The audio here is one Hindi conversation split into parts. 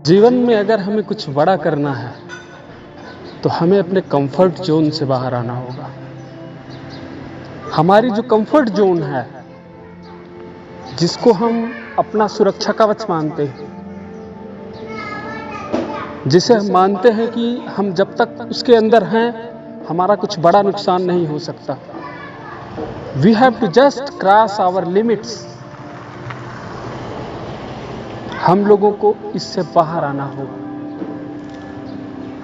जीवन में अगर हमें कुछ बड़ा करना है तो हमें अपने कंफर्ट जोन से बाहर आना होगा। हमारी जो कंफर्ट जोन है, जिसको हम अपना सुरक्षा कवच मानते हैं, जिसे हम मानते हैं कि हम जब तक उसके अंदर हैं हमारा कुछ बड़ा नुकसान नहीं हो सकता। We have to just cross our limits. हम लोगों को इससे बाहर आना होगा,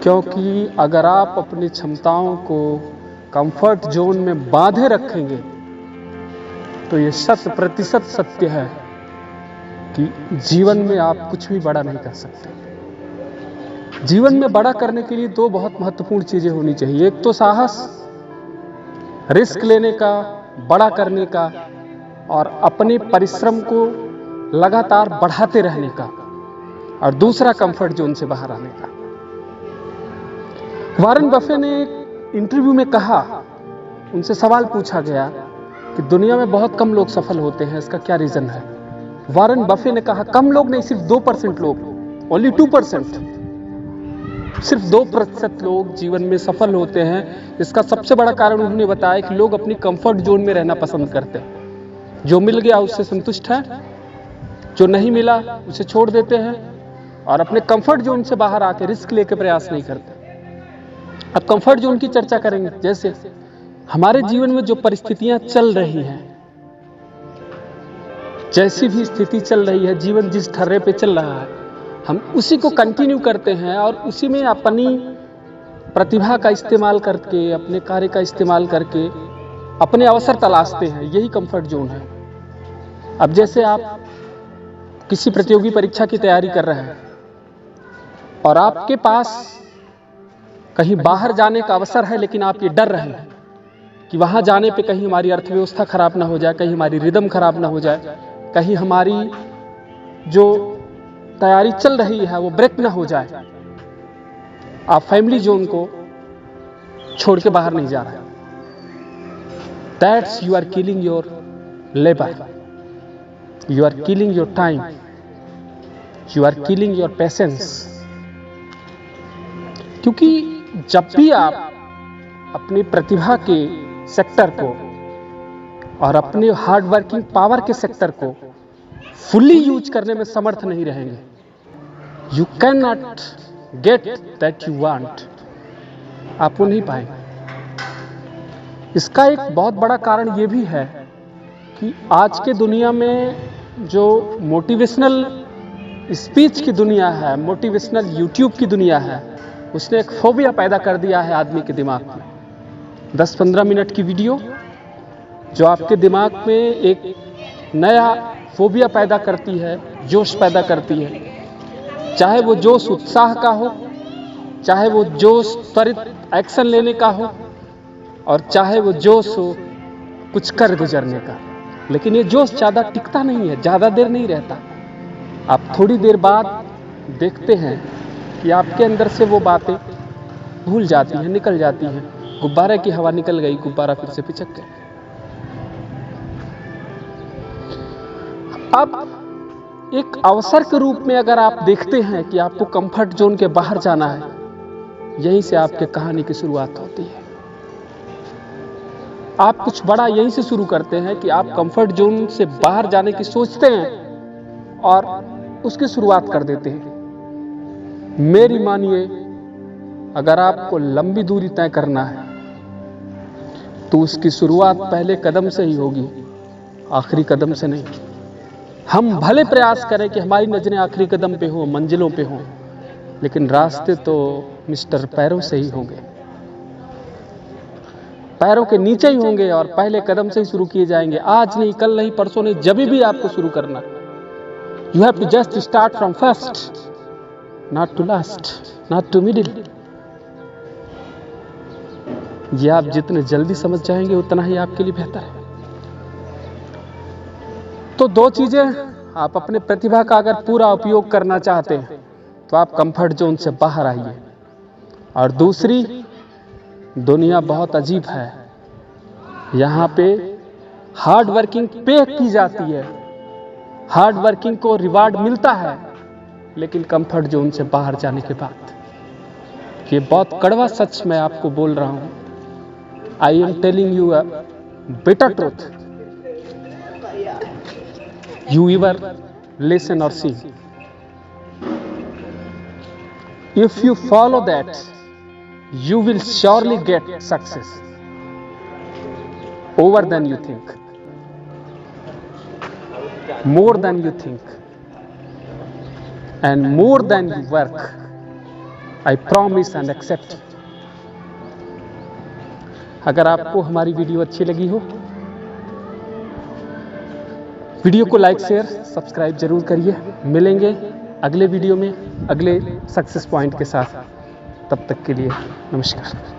क्योंकि अगर आप अपनी क्षमताओं को कंफर्ट जोन में बांधे रखेंगे तो ये 100% सत्य है कि जीवन में आप कुछ भी बड़ा नहीं कर सकते। जीवन में बड़ा करने के लिए दो बहुत महत्वपूर्ण चीजें होनी चाहिए। एक तो साहस, रिस्क लेने का, बड़ा करने का, और अपने परिश्रम को लगातार बढ़ाते रहने का, और दूसरा कंफर्ट जोन से बाहर आने का। वॉरेन बफे ने एक इंटरव्यू में कहा, उनसे सवाल पूछा गया कि दुनिया में बहुत कम लोग सफल होते हैं, इसका क्या रीजन है। वॉरेन बफे ने कहा, कम लोग नहीं, सिर्फ 2% लोग, ओनली 2%, सिर्फ 2% लोग जीवन में सफल होते हैं। इसका सबसे बड़ा कारण उन्होंने बताया कि लोग अपनी कंफर्ट जोन में रहना पसंद करते हैं। जो मिल गया उससे संतुष्ट है, जो नहीं मिला उसे छोड़ देते हैं, और अपने कंफर्ट जोन से बाहर आके रिस्क लेके प्रयास नहीं करते। अब कंफर्ट जोन की चर्चा करेंगे। जैसे हमारे जीवन में जो परिस्थितियां चल रही हैं, जैसी भी स्थिति चल रही है, जीवन जिस ठर्रे पे चल रहा है, हम उसी को कंटिन्यू करते हैं और उसी में अपनी प्रतिभा का इस्तेमाल करके, अपने कार्य का इस्तेमाल करके अपने अवसर तलाशते हैं। यही कंफर्ट जोन है। अब जैसे आप किसी प्रतियोगी परीक्षा की तैयारी कर रहे हैं और आपके पास कहीं बाहर जाने का अवसर है, लेकिन आप ये डर रहे हैं कि वहां जाने पे कहीं हमारी अर्थव्यवस्था खराब ना हो जाए, कहीं हमारी रिदम खराब ना हो जाए, कहीं हमारी जो तैयारी चल रही है वो ब्रेक ना हो जाए। आप फैमिली जोन को छोड़ के बाहर नहीं जा रहे। That's you are killing your labour, you are killing your time, you are killing your patience. क्योंकि जब भी आप अपनी प्रतिभा के सेक्टर को और अपने हार्ड वर्किंग पावर के सेक्टर को फुल्ली यूज करने में समर्थ नहीं रहेंगे, you can not get that you want, आप वो नहीं पाएंगे। इसका एक बहुत बड़ा कारण ये भी है कि आज के दुनिया में जो मोटिवेशनल स्पीच की दुनिया है, मोटिवेशनल यूट्यूब की दुनिया है, उसने एक फोबिया पैदा कर दिया है आदमी के दिमाग में। 10-15 मिनट की वीडियो जो आपके दिमाग में एक नया फोबिया पैदा करती है, जोश पैदा करती है। चाहे वो जोश उत्साह का हो, चाहे वो जोश त्वरित एक्शन लेने का हो, और चाहे वो जोश हो कुछ कर गुजरने का। लेकिन ये जोश ज़्यादा टिकता नहीं है, ज़्यादा देर नहीं रहता। आप थोड़ी देर बाद देखते हैं कि आपके अंदर से वो बातें भूल जाती हैं, निकल जाती हैं। गुब्बारे की हवा निकल गई, गुब्बारा फिर से पिचक गया। अब एक अवसर के रूप में अगर आप देखते हैं कि आपको कंफर्ट जोन के बाहर जाना है, यहीं से आपके कहानी की शुरुआत होती है। आप कुछ बड़ा यहीं से शुरू करते हैं कि आप कंफर्ट जोन से बाहर जाने की सोचते हैं और उसकी शुरुआत कर देते हैं। मेरी मानिए, अगर आपको लंबी दूरी तय करना है तो उसकी शुरुआत पहले कदम से ही होगी, आखिरी कदम से नहीं। हम भले प्रयास करें कि हमारी नजरें आखिरी कदम पे हो, मंजिलों पे हो, लेकिन रास्ते तो मिस्टर पैरों से ही होंगे, पैरों के नीचे ही होंगे, और पहले कदम से ही शुरू किए जाएंगे। आज नहीं, कल नहीं, परसों नहीं, जब भी आपको शुरू करना, you have to just start from first, not to last, not to middle. ये आप जितने जल्दी समझ जाएंगे उतना ही आपके लिए बेहतर है। तो दो चीजें, आप अपने प्रतिभा का अगर पूरा उपयोग करना चाहते हैं तो आप कंफर्ट जोन से बाहर आइए। और दूसरी, दुनिया बहुत अजीब है, यहाँ पे हार्ड वर्किंग पे की जाती है, हार्ड वर्किंग को रिवार्ड मिलता है, लेकिन कंफर्ट जोन से बाहर जाने के बाद, ये बहुत कड़वा सच मैं आपको बोल रहा हूं। I am telling you a bitter truth, you ever listen और see. If you follow that, you will surely get success over than you think, more than you think, and more than you work. I promise and accept. अगर आपको हमारी वीडियो अच्छी लगी हो, वीडियो को लाइक शेयर सब्सक्राइब जरूर करिए। मिलेंगे अगले वीडियो में अगले सक्सेस पॉइंट के साथ। तब तक के लिए नमस्कार।